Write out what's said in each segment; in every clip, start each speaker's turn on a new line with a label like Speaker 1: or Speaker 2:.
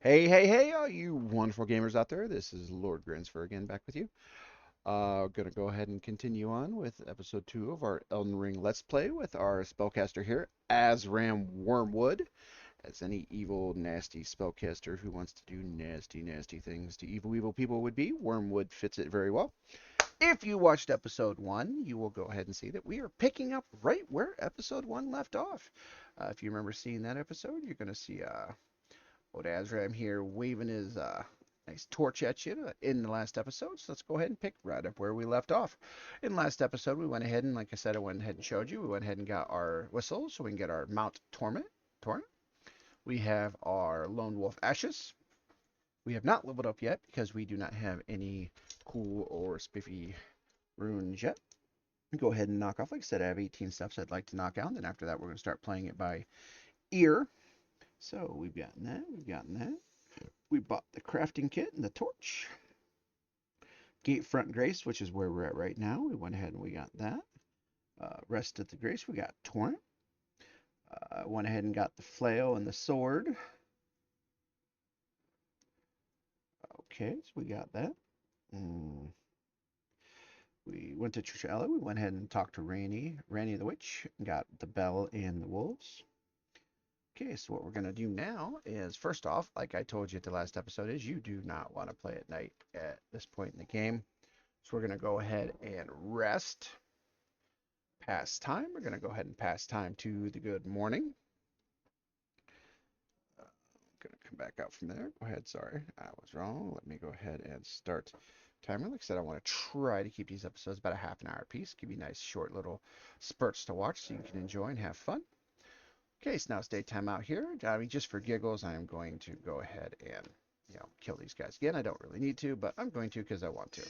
Speaker 1: Hey, all you wonderful gamers out there. This is Lord Grinsfer again back with you. Gonna go ahead and continue on with episode 2 of our Elden Ring Let's Play with our spellcaster here, Azram Wormwood. As any evil, nasty spellcaster who wants to do nasty, nasty things to evil people would be, Wormwood fits it very well. If you watched episode 1, you will go ahead and see that we are picking up right where episode 1 left off. If you remember seeing that episode, you're gonna see old Azram here waving his nice torch at you in the last episode. So let's go ahead and pick right up where we left off. In the last episode, we went ahead and, like I said, I went ahead and showed you. We went ahead and got our whistle so we can get our Mount Torment. Torrent. We have our Lone Wolf Ashes. We have not leveled up yet because we do not have any cool or spiffy runes yet. Go ahead and knock off. Like I said, I have 18 steps I'd like to knock out. Then after that, we're going to start playing it by ear. So we've gotten that. We've gotten that. We bought the crafting kit and the torch. Gate front grace, which is where we're at right now. We went ahead and we got that. Rest at the grace, we got torrent. Went ahead and got the flail and the sword. Okay, so we got that. Mm. We went to Church Alley. We went ahead and talked to Ranny the witch. Got the bell and the wolves. Okay, so what we're going to do now is, first off, like I told you at the last episode, is you do not want to play at night at this point in the game. So we're going to go ahead and rest. Pass time. We're going to go ahead and pass time to the good morning. I'm going to come back out from there. Go ahead. Sorry, I was wrong. Let me go ahead and start timer. Like I said, I want to try to keep these episodes about a half an hour apiece. Give you nice short little spurts to watch so you can enjoy and have fun. Okay, so now it's daytime out here. I mean, just for giggles, I am going to go ahead and, kill these guys again. I don't really need to, but I'm going to because I want to.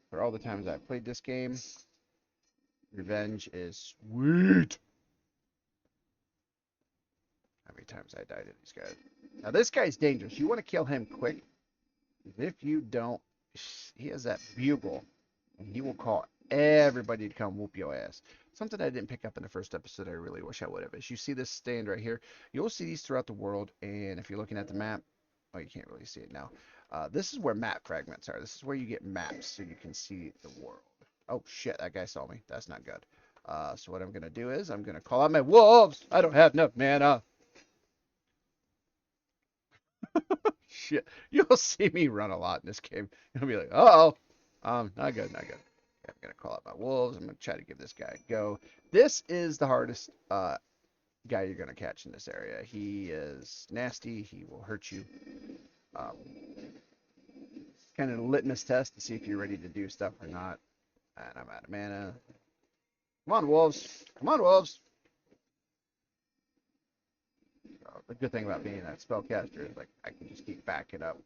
Speaker 1: For all the times I've played this game, revenge is sweet. How many times I died to these guys? Now, this guy's dangerous. You want to kill him quick. If you don't, he has that bugle, and he will call everybody to come whoop your ass. Something I didn't pick up in the first episode, I really wish I would have, is you see this stand right here. You'll see these throughout the world, and if you're looking at the map, oh, you can't really see it now. This is where map fragments are. This is where you get maps so you can see the world. Oh, shit, that guy saw me. That's not good. So what I'm going to do is I'm going to call out my wolves. I don't have enough mana. Shit. You'll see me run a lot in this game. You'll be like, uh-oh. Not good, not good. Okay, I'm gonna call out my wolves. I'm gonna try to give this guy a go. This is the hardest guy you're gonna catch in this area. He is nasty. He will hurt you. Um, kind of a litmus test to see if you're ready to do stuff or not. And I'm out of mana. Come on, wolves. Come on, wolves. The good thing about being that spellcaster is like I can just keep backing up.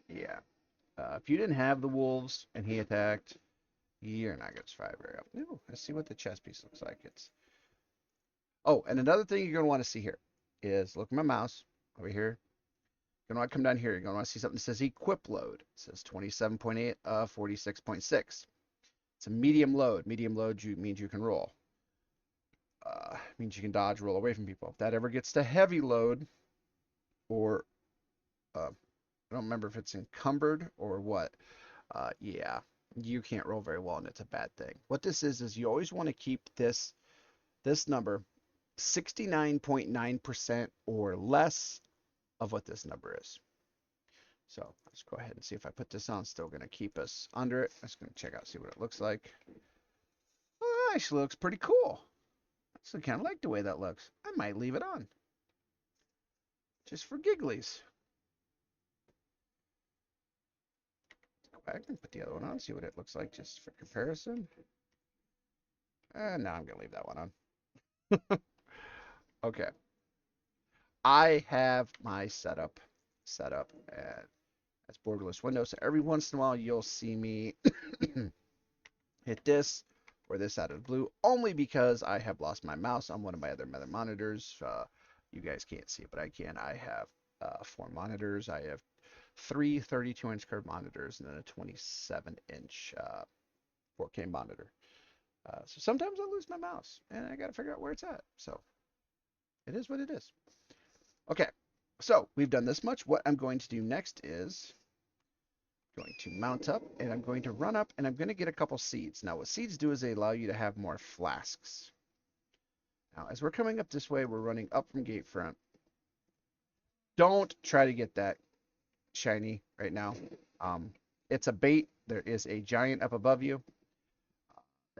Speaker 1: Yeah. If you didn't have the wolves and he attacked, you're not going to survive very often. No, let's see what the chess piece looks like. It's Oh, and another thing you're going to want to see here is look at my mouse over here. You're going to want to come down here. You're going to want to see something that says equip load. It says 27.8 of 46.6. It's a medium load. Medium load means you can roll. Means you can dodge, roll away from people. If that ever gets to heavy load, or I don't remember if it's encumbered or what. Yeah, you can't roll very well, and it's a bad thing. What this is you always want to keep this number 69.9% or less of what this number is. So let's go ahead and see if I put this on. It's still going to keep us under it. I'm just going to check out, see what it looks like. Oh, actually looks pretty cool. I actually kind of like the way that looks. I might leave it on. Just for gigglies. Go back and put the other one on, see what it looks like just for comparison. No, I'm going to leave that one on. Okay. I have my setup set up as borderless window. So every once in a while, you'll see me hit this or this out of the blue, only because I have lost my mouse on one of my other monitors. You guys can't see it, but I can. I have 4 monitors. I have three 32-inch curved monitors and then a 27-inch 4K monitor. So sometimes I lose my mouse, and I got to figure out where it's at. So It is what it is. Okay, so we've done this much. What I'm going to do next is going to mount up, and I'm going to run up, and I'm going to get a couple seeds. Now, what seeds do is they allow you to have more flasks. Now, as we're coming up this way, we're running up from gate front. Don't try to get that shiny right now. Um, it's a bait. There is a giant up above you.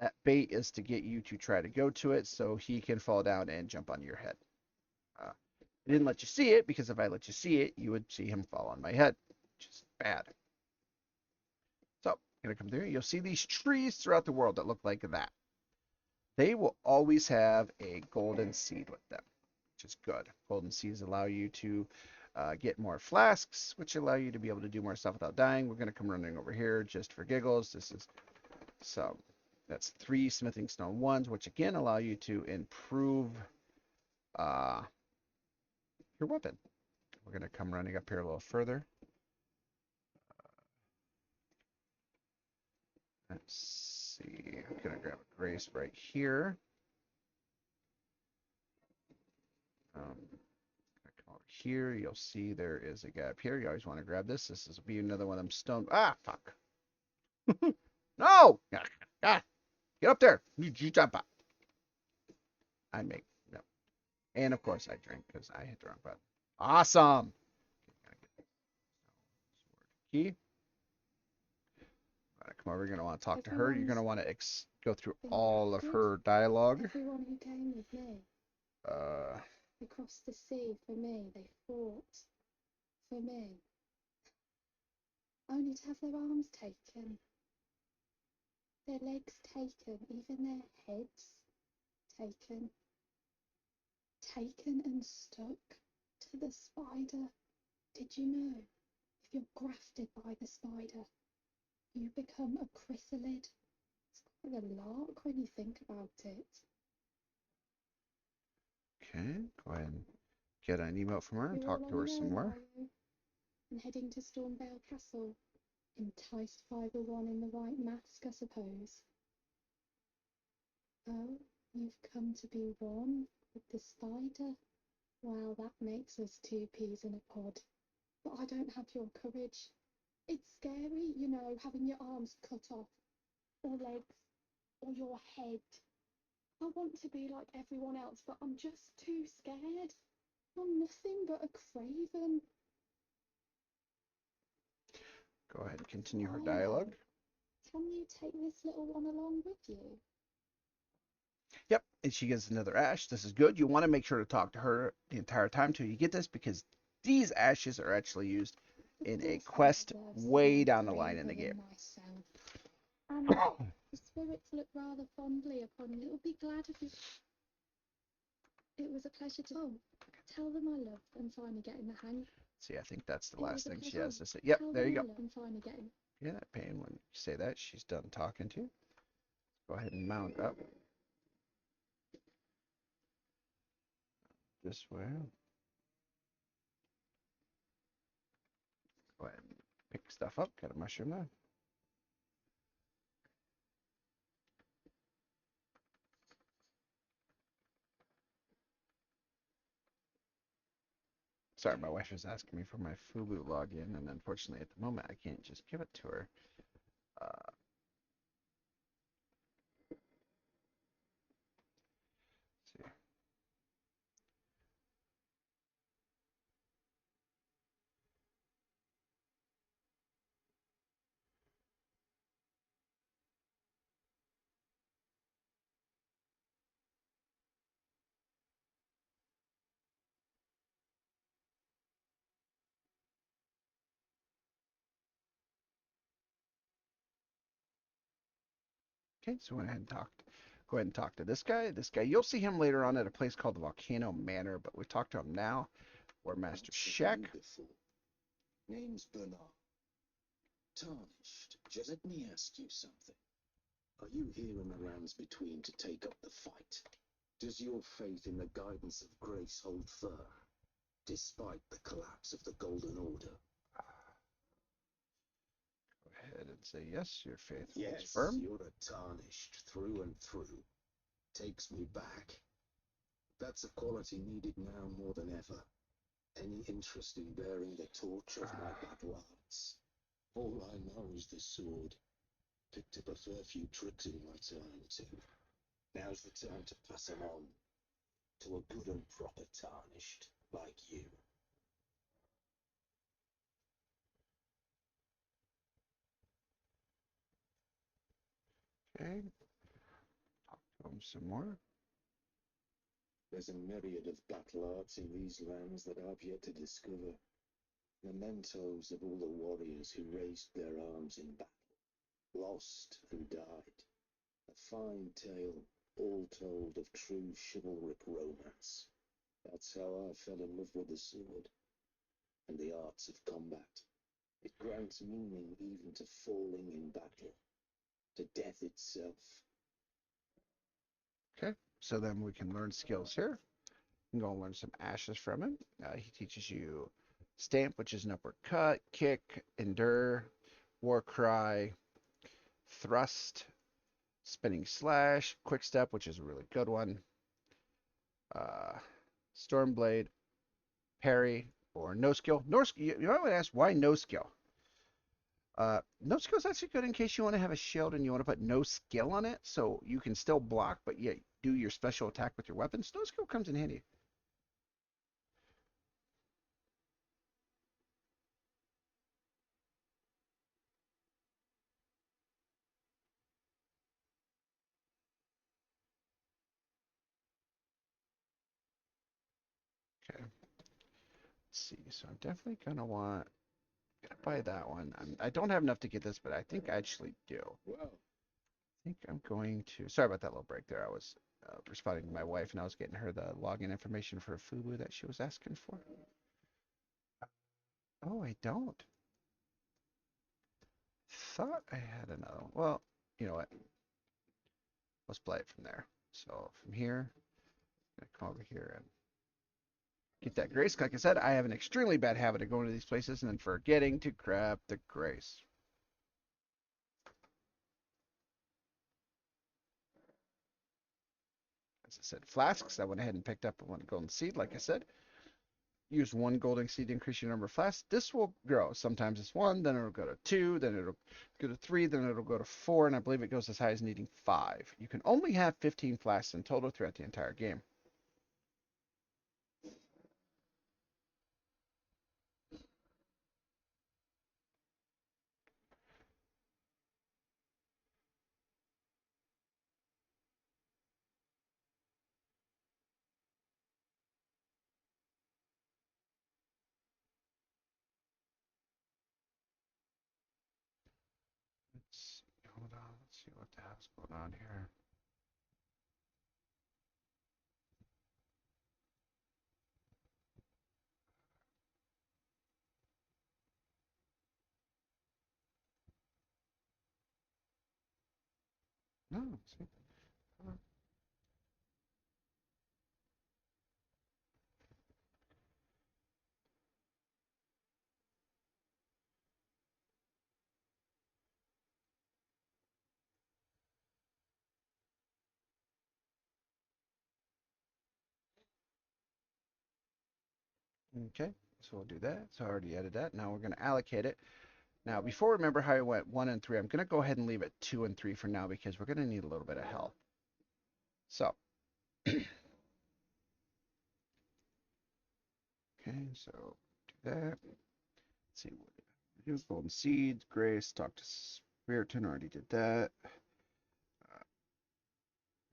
Speaker 1: That bait is to get you to try to go to it so he can fall down and jump on your head. I didn't let you see it because if I let you see it, you would see him fall on my head, which is bad. So, I'm going to come through. You'll see these trees throughout the world that look like that. They will always have a golden seed with them, which is good. Golden seeds allow you to get more flasks, which allow you to be able to do more stuff without dying. We're going to come running over here just for giggles. This is so that's 3 smithing stone 1s, which again allow you to improve uh, your weapon. We're going to come running up here a little further. Let's see. I'm going to grab a grace right here. Come over here. You'll see there is a gap here. You always want to grab this. This will be another one of them stone. Ah, fuck. No! Ah, get up there. You jump up. I make no. And of course I drink because I hit the wrong button. Awesome. Key. Come over. You're going to want to talk to her. You're going to want to go through all of her dialogue.
Speaker 2: Everyone who came with me. They crossed the sea for me. They fought for me. Only to have their arms taken, their legs taken, even their heads taken. Taken and stuck to the spider. Did you know? If you're grafted by the spider, you become a chrysalid. It's quite a lark when you think about it.
Speaker 1: Okay, go ahead and get an emote from her and
Speaker 2: You're all
Speaker 1: talk
Speaker 2: on
Speaker 1: to her
Speaker 2: your
Speaker 1: some
Speaker 2: own,
Speaker 1: more.
Speaker 2: are you? And heading to Stormvale Castle. Enticed by the one in the white mask, I suppose. Oh, you've come to be one with the spider? Well, that makes us 2 peas in a pod. But I don't have your courage. It's scary, you know, having your arms cut off, or legs, or your head. I want to be like everyone else, but I'm just too scared. I'm nothing but a craven.
Speaker 1: Go ahead and continue her dialogue.
Speaker 2: Can you take this little one along with you?
Speaker 1: Yep, and she gets another ash. This is good. You want to make sure to talk to her the entire time till you get this because these ashes are actually used in a quest way down the line in the game.
Speaker 2: And the spirits look rather fondly upon you. It would be glad if you. It was a pleasure to. Oh, tell them I love and finally getting the hang.
Speaker 1: See, I think that's the last thing she has to say. Yep, there you go.
Speaker 2: And finally getting.
Speaker 1: Yeah, that pain when you say that, she's done talking to you. Go ahead and mount up. This way. Go ahead and pick stuff up. Got a mushroom there. Sorry, my wife is asking me for my Fubu login, and unfortunately at the moment I can't just give it to her. Uh, see. Okay, so went ahead and talked. Go ahead and talk to this guy. This guy, you'll see him later on at a place called the Volcano Manor, but we talked to him now. Or Master Shack.
Speaker 3: Name's Bernard. Tarnished, just let me ask you something. Are you here in the lands between to take up the fight? Does your faith in the guidance of grace hold firm, despite the collapse of the Golden Order?
Speaker 1: Go ahead and say yes, your faith holds
Speaker 3: Yes,
Speaker 1: firm.
Speaker 3: you're a Tarnished through and through. Takes me back. That's a quality needed now more than ever. Any interest in bearing the torch of my battle arts? All I know is the sword. Picked up a fair few tricks in my time, too. Now's the time to pass them on to a good and proper tarnished like you.
Speaker 1: Okay, some more.
Speaker 3: There's a myriad of battle arts in these lands that I've yet to discover. Mementos of all the warriors who raised their arms in battle, lost and died. A fine tale, all told of true chivalric romance. That's how I fell in love with the sword and the arts of combat. It grants meaning even to falling in battle, to death itself.
Speaker 1: Okay, so then we can learn skills here. You can go and learn some ashes from him. He teaches you stamp, which is an upward cut, kick, endure, war cry, thrust, spinning slash, quick step, which is a really good one, uh, storm blade, parry, or no skill. You might want to ask why no skill. No skill is actually good in case you want to have a shield and you want to put no skill on it, so you can still block, but yet do your special attack with your weapons. No skill comes in handy. Okay, let's see. So I'm definitely gonna buy that one. I don't have enough to get this, but I think I actually do.
Speaker 3: Well,
Speaker 1: I think I'm going to. Sorry about that little break there. I was responding to my wife, and I was getting her the login information for Fubu that she was asking for. Oh, I don't. Thought I had another one. Well, you know what? Let's play it from there. So from here, I'm gonna come over here and get that grace. Like I said, I have an extremely bad habit of going to these places and then forgetting to grab the grace. As I said, flasks. I went ahead and picked up one golden seed. Like I said, use one golden seed to increase your number of flasks. This will grow. Sometimes it's one, then it'll go to two, then it'll go to three, then it'll go to four, and I believe it goes as high as needing five. You can only have 15 flasks in total throughout the entire game. Let's see, hold on, let's see what the hell's going on here. No, see. Okay, so we'll do that. So I already added that. Now we're going to allocate it. Now, before remember how I went 1 and 3, I'm going to go ahead and leave it 2 and 3 for now because we're going to need a little bit of help. So, okay, so do that. Let's see what we do. Golden Seeds, Grace, talk to Spiriton, already did that.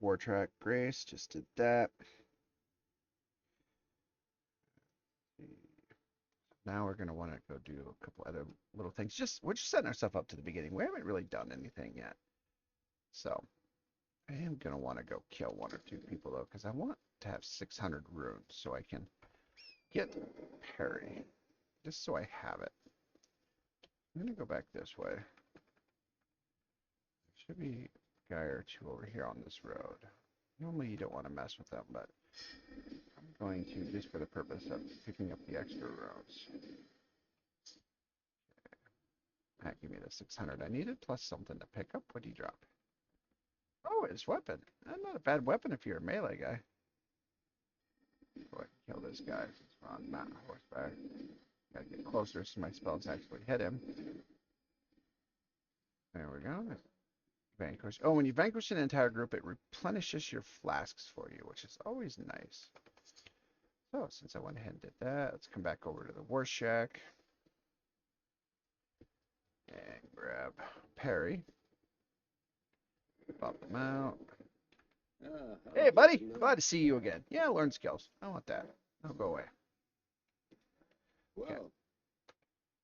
Speaker 1: War Track, Grace, just did that. Now we're going to want to go do a couple other little things. We're just setting ourselves up to the beginning. We haven't really done anything yet. So, I am going to want to go kill one or two people though, because I want to have 600 runes so I can get parry, just so I have it. I'm going to go back this way. There should be a guy or two over here on this road. Normally you don't want to mess with them, but I'm going to just for the purpose of picking up the extra runes. That give me the 600 I needed, plus something to pick up. What do you drop? Oh, his weapon. Not a bad weapon if you're a melee guy. kill this guy since we're on not horseback. Gotta get closer so my spells actually hit him. There we go. Vanquish. Oh, when you vanquish an entire group, it replenishes your flasks for you, which is always nice. So, since I went ahead and did that, let's come back over to the War Shack. And grab Perry. Pop him out. Hey, buddy. Glad to see you again. Yeah, learn skills. I want that. I'll go away. Okay.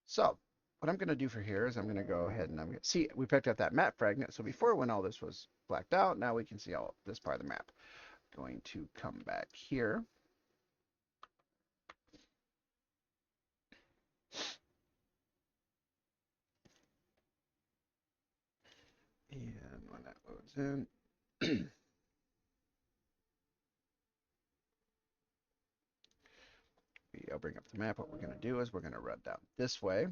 Speaker 1: So, what I'm going to do for here is I'm going to go ahead and I'm going to see, we picked up that map fragment. So before when all this was blacked out, now we can see all this part of the map. Going to come back here. And when that loads in, I'll bring up the map. What we're going to do is we're going to run down this way.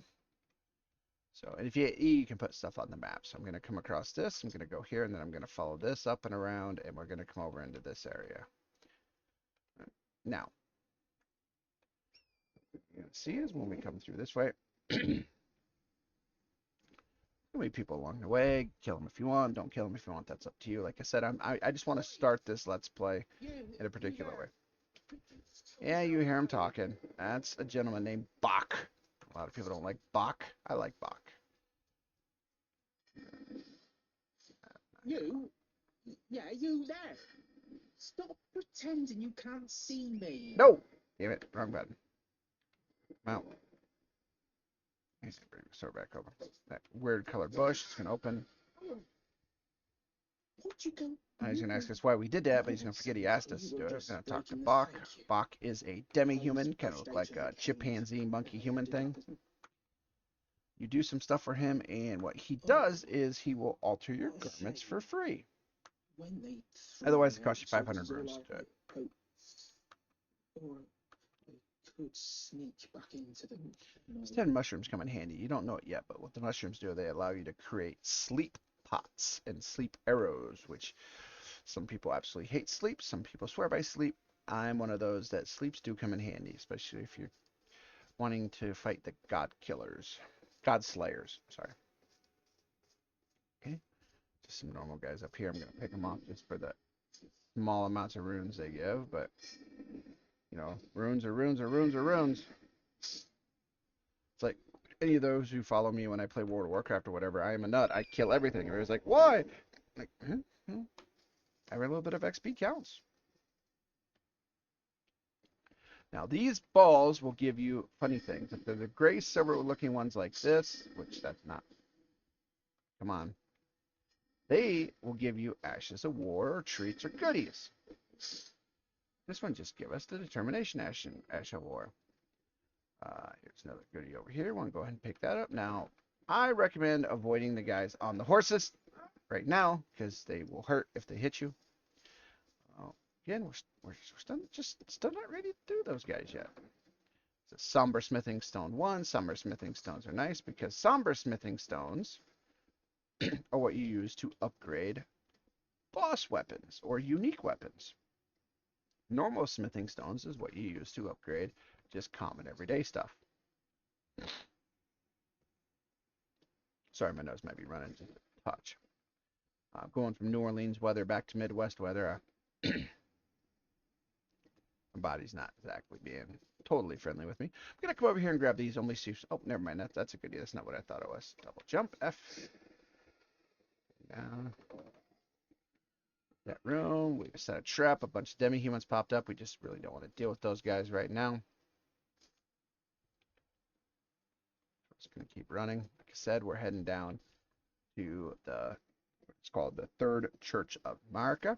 Speaker 1: So, and if you hit E, you can put stuff on the map. So I'm going to come across this. I'm going to go here, and then I'm going to follow this up and around, and we're going to come over into this area. Now, what you're going to see is when we come through this way, there'll be people along the way. Kill them if you want. Don't kill them if you want. That's up to you. Like I said, I just want to start this Let's Play in a particular way. Yeah, you hear him talking. That's a gentleman named Bach. A lot of people don't like Bach. I like Bach.
Speaker 3: You? Yeah, you there. Stop pretending you can't see me.
Speaker 1: No! Damn it, wrong button. Mount. Bring the sword back over. That weird colored bush is going to open.
Speaker 3: What'd you go?
Speaker 1: He's going to ask us why we did that, but he's going to forget he asked us to do it. He's going to talk to Bach. Bach is a demi-human, kind of look like a chimpanzee monkey human thing. You do some stuff for him, and what he does is he will alter your garments for free. Otherwise, it costs you 500 runes to do it.
Speaker 3: Or could sneak back into them.
Speaker 1: These 10 mushrooms come in handy. You don't know it yet, but what the mushrooms do, they allow you to create sleep pots and sleep arrows, which some people absolutely hate sleep. Some people swear by sleep. I'm one of those that sleeps do come in handy, especially if you're wanting to fight the god killers. God slayers, sorry. Okay, just some normal guys up here. I'm going to pick them off just for the small amounts of runes they give, but, you know, runes are runes are runes are runes. It's like any of those who follow me when I play World of Warcraft or whatever, I am a nut. I kill everything. Everybody's like, why? Like, every little bit of XP counts. Now, these balls will give you funny things. If they're the gray silver looking ones like this, which that's not. Come on. They will give you ashes of war or treats or goodies. This one just give us the determination ash of war. Here's another goodie over here. Want to go ahead and pick that up. Now, I recommend avoiding the guys on the horses right now because they will hurt if they hit you. Again, we're still not ready to do those guys yet. It's a somber smithing stone 1. Somber smithing stones are nice because somber smithing stones are what you use to upgrade boss weapons or unique weapons. Normal smithing stones is what you use to upgrade just common everyday stuff. Sorry, my nose might be running just a touch. Going from New Orleans weather back to Midwest weather, my body's not exactly being totally friendly with me. I'm going to come over here and grab these. Only see. Oh, never mind. That's a good idea. That's not what I thought it was. Double jump. F. Down. That room. We've set a trap. A bunch of demi-humans popped up. We just really don't want to deal with those guys right now. Just going to keep running. Like I said, we're heading down to it's called the Third Church of America.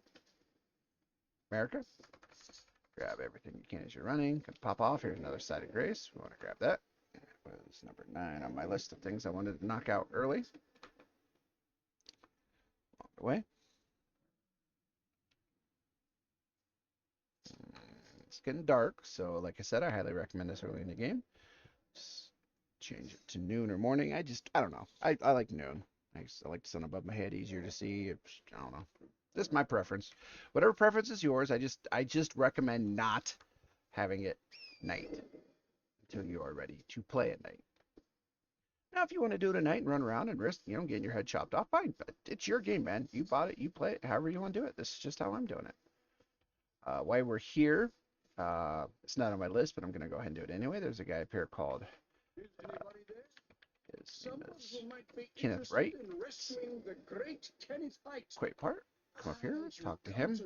Speaker 1: Grab everything you can as you're running. Gonna pop off. Here's another side of grace. We want to grab that. That was number 9 on my list of things I wanted to knock out early. Along the way. It's getting dark, so like I said, I highly recommend this early in the game. Just change it to noon or morning. I don't know. I like noon. I like the sun above my head, easier to see. I don't know. This is my preference. Whatever preference is yours, I just recommend not having it night until you are ready to play at night. Now, if you want to do it at night and run around and risk, getting your head chopped off, fine. But it's your game, man. You bought it, you play it, however you want to do it. This is just how I'm doing it. Why we're here, it's not on my list, but I'm going to go ahead and do it anyway. There's a guy up here called, his name is Kenneth Wright. Great part. Come up here, talk to him.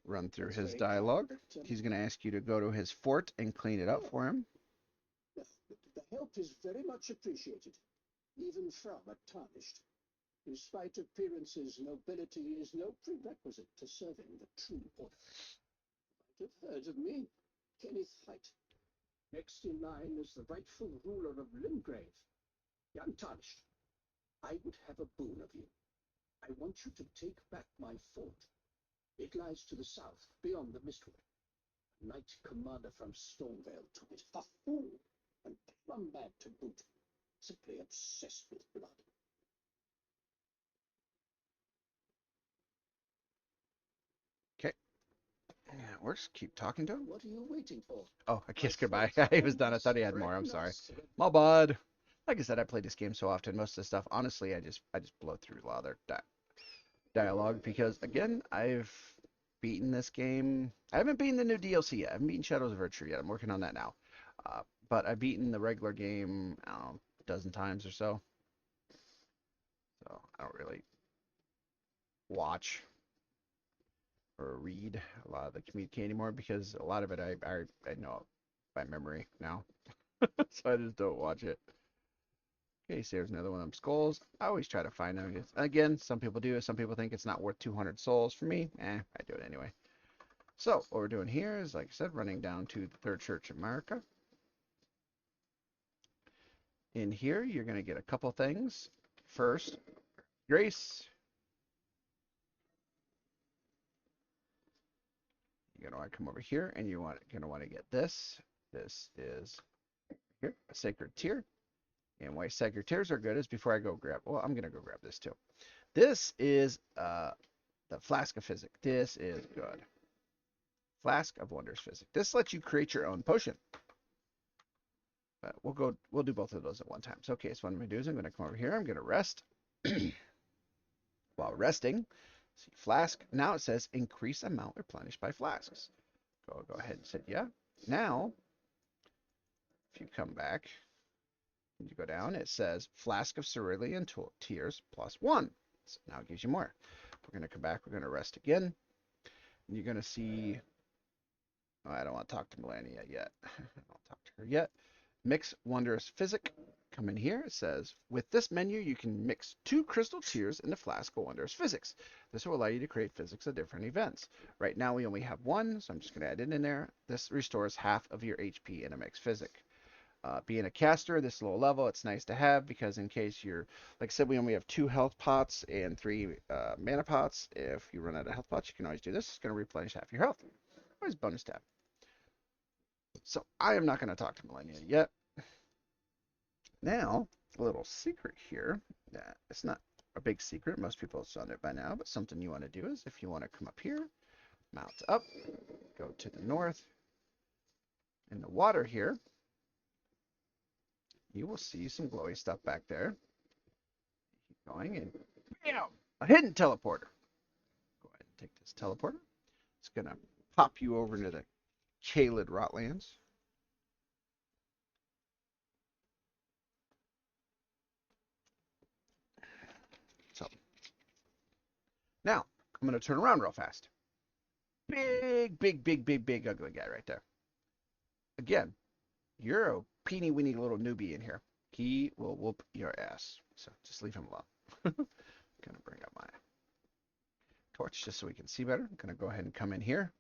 Speaker 1: Run through his dialogue. He's going to ask you to go to his fort and clean it up for him.
Speaker 3: The help is very much appreciated, even from a tarnished. Despite appearances, nobility is no prerequisite to serving the true order. You might have heard of me, Kenneth Height. Next in line is the rightful ruler of Limgrave, the Untarnished. I would have a boon of you. I want you to take back my fort. It lies to the south, beyond the Mistwood. A knight commander from Stormvale took it. A fool, and plumb mad to boot. Simply obsessed with blood.
Speaker 1: Okay. Yeah, it works. Keep talking to him.
Speaker 3: What are you waiting for?
Speaker 1: Oh, I kissed goodbye. He was done. I thought he had more. I'm sorry. My bad. Like I said, I play this game so often. Most of the stuff, honestly, I just blow through a lot of their dialogue because, again, I've beaten this game. I haven't beaten the new DLC yet. I haven't beaten Shadows of Virtue yet. I'm working on that now. But I've beaten the regular game, I don't know, a dozen times or so. So I don't really watch or read a lot of the communique anymore because a lot of it I know by memory now. So I just don't watch it. Okay, so there's another one of them skulls. I always try to find them. Again, some people do. Some people think it's not worth 200 souls. For me, I do it anyway. So what we're doing here is, like I said, running down to the Third Church of America. In here, you're going to get a couple things. First, grace. You're going to want to come over here, and you're going to want to get this. This is here, a sacred tear. And why sacred tears are good is before I go grab. Well, I'm going to go grab this too. This is the Flask of Physic. This is good. Flask of Wondrous Physic. This lets you create your own potion. But we'll do both of those at one time. So okay, so what I'm gonna do is I'm gonna come over here, I'm gonna rest. While resting, see flask. Now it says increase amount replenished by flasks. Go ahead and say yeah. Now, if you come back, you go down, it says flask of cerulean tears +1. So now it gives you more. We're gonna come back, we're gonna rest again. And you're gonna see, oh, I don't want to talk to Melania yet. I don't want to talk to her yet. Mix Wondrous Physic. Come in here. It says, with this menu, you can mix 2 crystal tears in a flask of Wondrous Physics. This will allow you to create physics of different events. Right now, we only have 1, so I'm just going to add it in there. This restores half of your HP in a mixed physic. Being a caster, this low level, it's nice to have because in case you're, like I said, we only have 2 health pots and 3 mana pots. If you run out of health pots, you can always do this. It's going to replenish half your health. Always bonus tab. So I am not going to talk to Millennia yet. Now, a little secret here. It's not a big secret. Most people have done it by now, but something you want to do is if you want to come up here, mount up, go to the north. In the water here, you will see some glowy stuff back there. Keep going and bam! A hidden teleporter. Go ahead and take this teleporter. It's going to pop you over into the Caelid Rotlands. So now I'm going to turn around real fast. Big, ugly guy right there. Again, you're a peeny weeny little newbie in here. He will whoop your ass. So just leave him alone. Gonna bring up my torch just so we can see better. I'm gonna go ahead and come in here.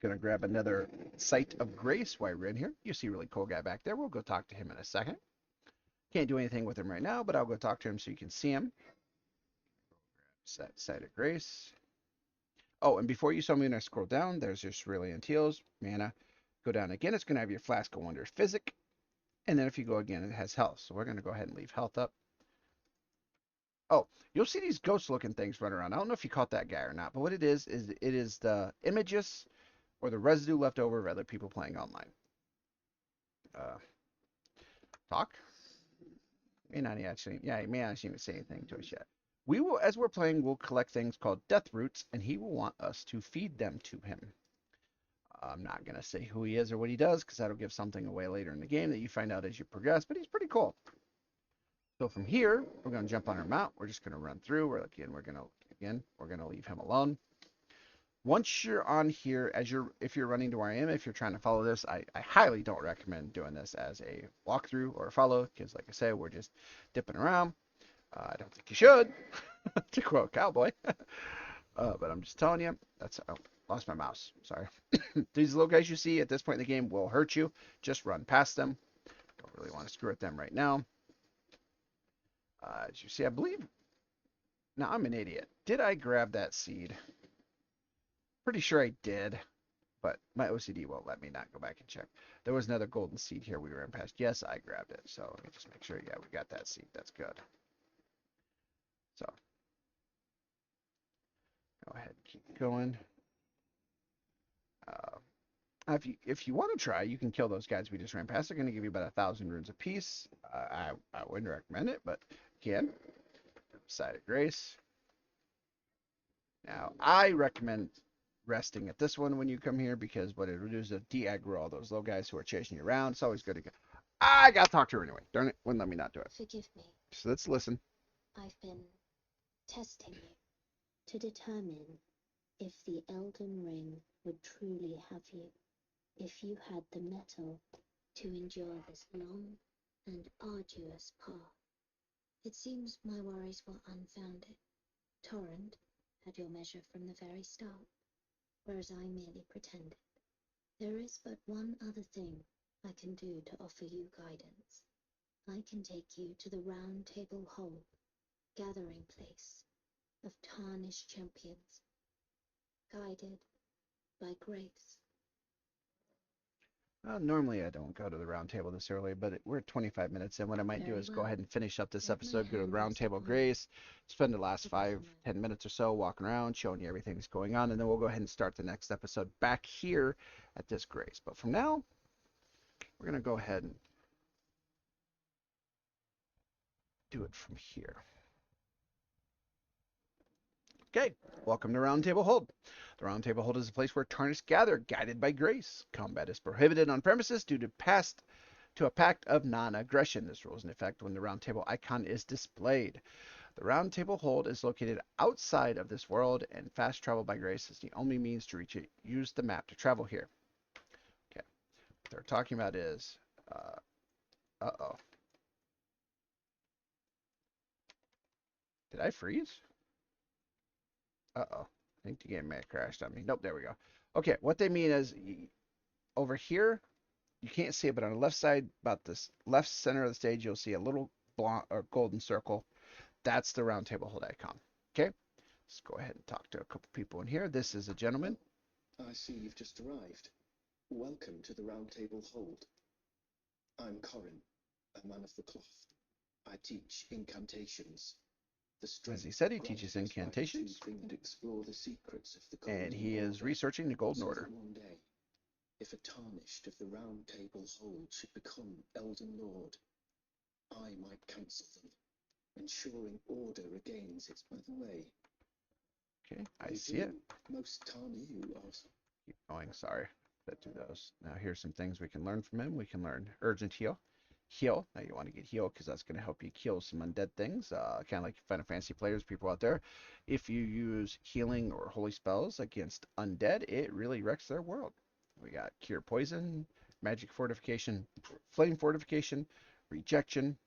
Speaker 1: Gonna grab another Sight of Grace while we're in here. You see a really cool guy back there. We'll go talk to him in a second. Can't do anything with him right now, but I'll go talk to him so you can see him. Sight of Grace. Oh, and before you saw me when I scroll down, there's your Cerulean Teals, mana. Go down again, it's going to have your Flask of Wondrous Physic. And then if you go again, it has health. So we're going to go ahead and leave health up. Oh, you'll see these ghost-looking things running around. I don't know if you caught that guy or not, but what it is it is the images or the residue left over of other people playing online. Uh, talk? May not actually, yeah, he may not even say anything to us yet. We will, as we're playing, we'll collect things called death roots, and he will want us to feed them to him. I'm not going to say who he is or what he does because that'll give something away later in the game that you find out as you progress, but he's pretty cool. So from here, we're going to jump on our mount. We're just going to run through. We're going to leave him alone. Once you're on here, if you're running to where I am, if you're trying to follow this, I highly don't recommend doing this as a walkthrough or a follow because, like I said, we're just dipping around. I don't think you should, to quote Cowboy. But I'm just telling you, lost my mouse. Sorry. These little guys you see at this point in the game will hurt you. Just run past them. Don't really want to screw with them right now. As you see, I believe. Now, I'm an idiot. Did I grab that seed? Pretty sure I did, but my OCD won't let me not go back and check. There was another golden seed here we ran past. Yes, I grabbed it. So let me just make sure. Yeah, we got that seed. That's good. So go ahead and keep going. Uh, if you want to try, you can kill those guys we just ran past. They're going to give you about 1,000 runes apiece. I wouldn't recommend it, but you can. Side of Grace. Now, I recommend resting at this one when you come here because what it'll do is de-aggro all those little guys who are chasing you around. It's always good to go. I got to talk to her anyway. Darn it. Wouldn't let me not do it.
Speaker 4: Forgive me.
Speaker 1: So let's listen.
Speaker 4: I've been testing you to determine if the Elden Ring would truly have you, if you had the mettle to endure this long and arduous path. It seems my worries were unfounded. Torrent had your measure from the very start, whereas I merely pretended. There is but one other thing I can do to offer you guidance. I can take you to the Round Table Hold, gathering place of tarnished champions, guided by grace.
Speaker 1: Normally I don't go to the round table this early, but we're 25 minutes in. What I might do
Speaker 4: Very
Speaker 1: is go
Speaker 4: well.
Speaker 1: ahead and finish up this
Speaker 4: Let my
Speaker 1: episode, go to the
Speaker 4: hand
Speaker 1: round
Speaker 4: rest
Speaker 1: table
Speaker 4: upon
Speaker 1: Grace, spend the last
Speaker 4: for this
Speaker 1: 5,
Speaker 4: moment.
Speaker 1: 10 minutes or so walking around, showing you everything that's going on, and then we'll go ahead and start the next episode back here at this Grace. But from now, we're going to go ahead and do it from here. Okay, welcome to Round Table Hold. The Round Table Hold is a place where tarnished gather, guided by grace. Combat is prohibited on premises due to a pact of non-aggression. This rule is in effect when the Round Table icon is displayed. The Round Table Hold is located outside of this world, and fast travel by grace is the only means to reach it. Use the map to travel here. Okay, what they're talking about is, uh-oh. Did I freeze? Uh-oh. I think the game may have crashed on me. Nope, there we go. Okay, what they mean is over here, you can't see it, but on the left side, about this left center of the stage, you'll see a little blonde or golden circle. That's the Round Table Hold icon. Okay, let's go ahead and talk to a couple people in here. This is a gentleman.
Speaker 3: I see you've just arrived. Welcome to the Round Table Hold. I'm Corin, a man of the cloth. I teach incantations. The
Speaker 1: As he
Speaker 3: strength
Speaker 1: said, he
Speaker 3: granted
Speaker 1: teaches
Speaker 3: us by the
Speaker 1: incantations,
Speaker 3: two and explore the secrets of the
Speaker 1: and
Speaker 3: Golden
Speaker 1: he is
Speaker 3: Order,
Speaker 1: researching the Golden
Speaker 3: so
Speaker 1: Order.
Speaker 3: that one day, if a tarnished of the Round Table Hold should become Elden Lord, I might counsel them, ensuring order regains its way.
Speaker 1: Okay, I
Speaker 3: They
Speaker 1: see it.
Speaker 3: do most tarn you are.
Speaker 1: Keep going. Sorry. Let's do those. Now here's some things we can learn from him. We can learn Urgent Heal. Heal. Now you want to get heal because that's going to help you kill some undead things. Kind of like Final Fantasy players, people out there. If you use healing or holy spells against undead, it really wrecks their world. We got Cure Poison, Magic Fortification, Flame Fortification, Rejection,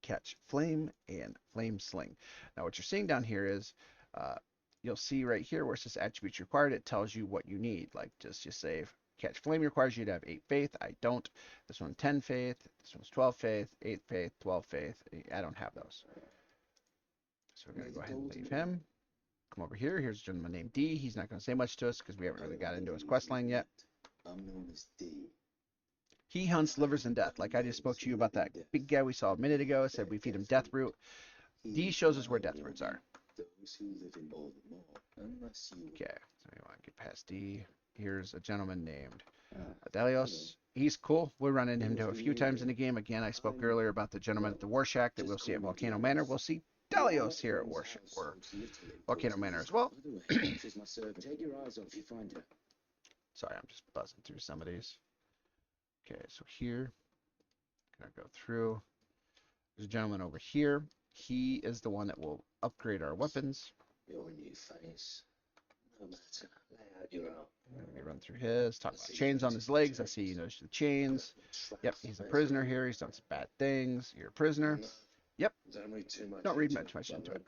Speaker 1: Catch Flame, and Flame Sling. Now what you're seeing down here is uh, you'll see right here where it says attributes required, it tells you what you need. Like just say Catch Flame requires you to have 8 faith. I don't. This one's 10 faith. This one's 12 faith, 8 faith, 12 faith. I don't have those. So we're going to go ahead and leave him. Come over here. Here's a gentleman named D. He's not going to say much to us because we haven't really got into his quest line yet.
Speaker 3: I'm known as D.
Speaker 1: He hunts livers and death. Like I just spoke to you about that big guy we saw a minute ago. I said we feed him death root. D shows us where death roots are.
Speaker 3: Those who live in all the more, unless you...
Speaker 1: Okay, so you want to get past D. Here's a gentleman named
Speaker 3: Ah,
Speaker 1: Delios. He's cool. We'll run into him a few times in the game. Again, I spoke earlier about the gentleman at the War Shack that we'll see at Volcano Manor. We'll see Delios here at War or Volcano Manor as well.
Speaker 3: By the way, she's my servant. Take your eyes off if you find her.
Speaker 1: Sorry, I'm just buzzing through some of these. Okay, so here, gonna go through. There's a gentleman over here. He is the one that will upgrade our weapons.
Speaker 3: Your new face. No matter. Lay out your own.
Speaker 1: Let me run through his. Talk about chains on his legs. I see you notice the chains. Yep, he's a prisoner here. He's done some bad things. You're a prisoner. Yep. Don't read much into it.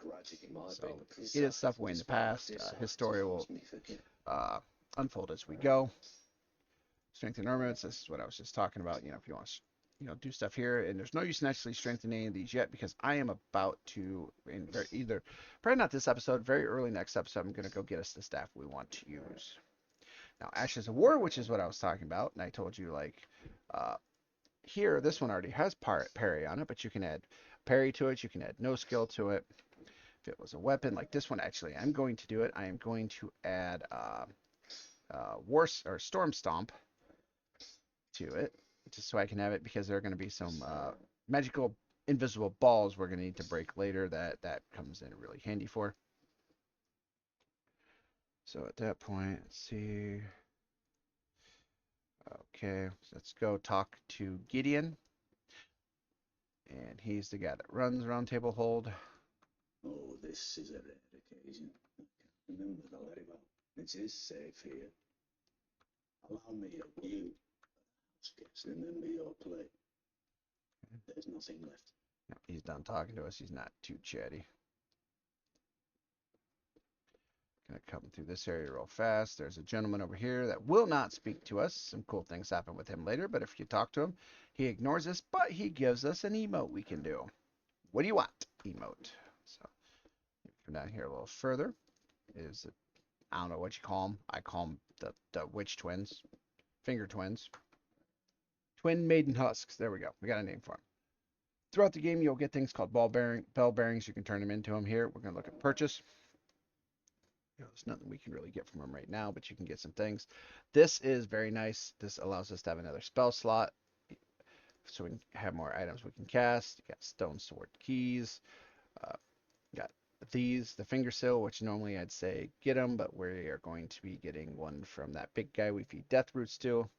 Speaker 1: So he did stuff way in the past. His story will unfold as we go. Strengthen armaments. This is what I was just talking about. You know, if you want to, do stuff here, and there's no use in actually strengthening any of these yet because I am about to, probably not this episode, very early next episode, I'm going to go get us the staff we want to use. Now, Ashes of War, which is what I was talking about, and I told you, like, here, this one already has parry on it, but you can add parry to it, you can add no skill to it. If it was a weapon, like this one, actually, I'm going to do it. I am going to add Storm Stomp to it, just so I can have it, because there are going to be some magical invisible balls we're going to need to break later that comes in really handy for. So at that point, let's see. Okay, let's go talk to Gideon. And he's the guy that runs Round Table Hold.
Speaker 3: Oh, this is a rare occasion. I can't remember the very well. It is safe here. Allow me a view. Guest, remember your plate. There's nothing left.
Speaker 1: Yep, he's done talking to us. He's not too chatty. Gonna come through this area real fast. There's a gentleman over here that will not speak to us. Some cool things happen with him later, but if you talk to him, he ignores us, but he gives us an emote we can do. What do you want? Emote. So come down here a little further. I don't know what you call them. I call them the witch twins, finger twins, twin maiden husks. There we go. We got a name for them. Throughout the game, you'll get things called bell bearings. You can turn them into them here. We're gonna look at purchase. There's nothing we can really get from them right now, but you can get some things. This is very nice. This allows us to have another spell slot, so we can have more items we can cast. You got stone sword keys. Got these, the finger sill, which normally I'd say get them, but we are going to be getting one from that big guy we feed death roots to.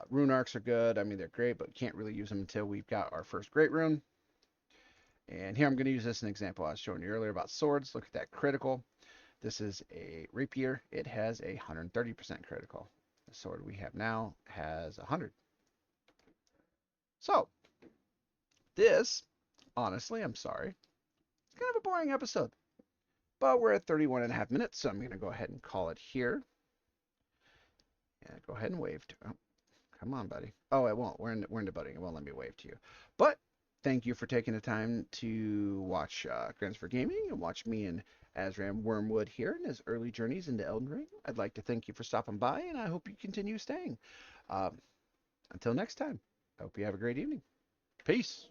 Speaker 1: Rune arcs are good. I mean, they're great, but can't really use them until we've got our first great rune. And here I'm going to use this as an example I was showing you earlier about swords. Look at that critical. This is a rapier. It has a 130% critical. The sword we have now has 100. So, this, honestly, I'm sorry, it's kind of a boring episode. But we're at 31 and a half minutes, so I'm going to go ahead and call it here. Yeah, go ahead and wave to. Oh, come on, buddy. Oh, it won't. We're in debuting. It won't let me wave to you. But thank you for taking the time to watch Grants for Gaming and watch me and Azram Wormwood here in his early journeys into Elden Ring. I'd like to thank you for stopping by, and I hope you continue staying. Until next time, I hope you have a great evening. Peace.